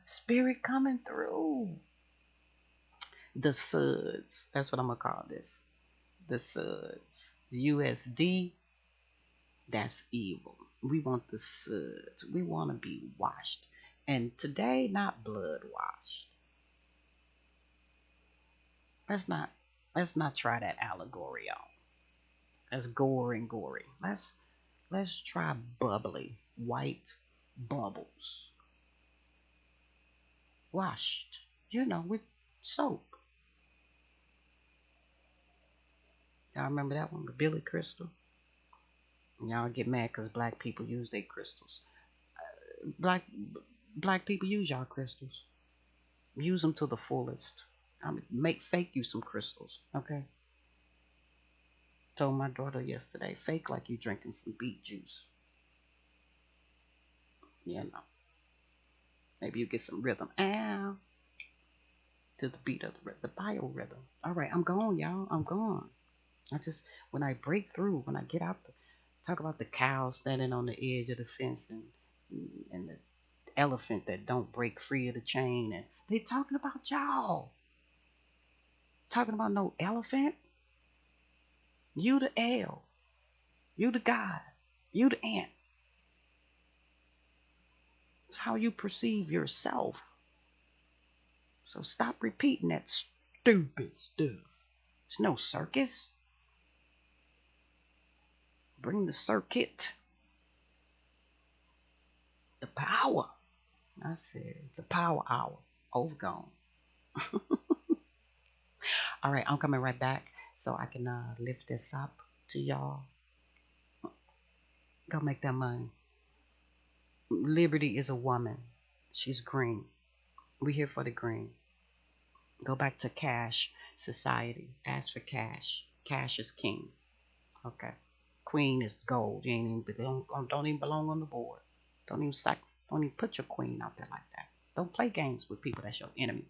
Spirit coming through. The suds. That's what I'm gonna call this. The suds. The USD. That's evil. We want the suds. We want to be washed. And today, not blood washed. Let's not. Let's not try that allegory on. That's gore and gory. Let's try bubbly white bubbles washed. With soap. Y'all remember that one, the Billy Crystal? Y'all get mad because black people use their crystals. Black black people use y'all crystals. Use them to the fullest. Make fake you some crystals, okay? Told my daughter yesterday, fake like you drinking some beet juice. Maybe you get some rhythm. Ow. To the beat of the biorhythm. All right, I'm gone, y'all. I'm gone. When I break through, when I get out, talk about the cow standing on the edge of the fence and the elephant that don't break free of the chain. And they talking about y'all. Talking about no elephant. You the L. You the God. You the ant. It's how you perceive yourself. So stop repeating that stupid stuff. It's no circus. Bring the circuit. The power. I said it's a power hour. Overgone. All right, I'm coming right back so I can lift this up to y'all. Go make that money. Liberty is a woman. She's green. We're here for the green. Go back to cash society. Ask for cash. Cash is king. Okay. Queen is gold. You ain't even don't even belong on the board. Don't even put your queen out there like that. Don't play games with people that's your enemy.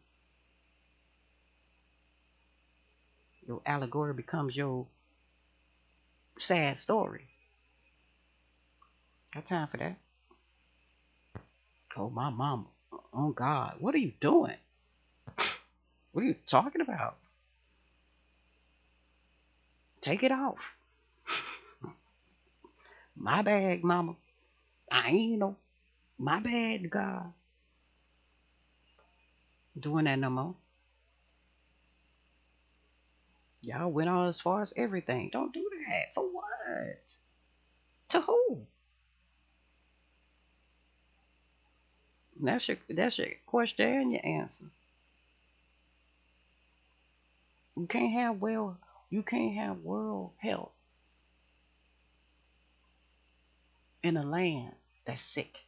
Your allegory becomes your sad story. Got time for that. Oh, my mama. Oh, God. What are you doing? What are you talking about? Take it off. My bad, mama. I ain't know. My bad, God. Doing that no more. Y'all went on as far as everything. Don't do that. For what? To who? That's your question and your answer. You can't have world health in a land that's sick.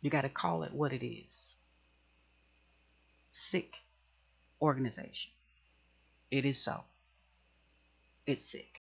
You got to call it what it is. Sick organization. It is so. It's sick.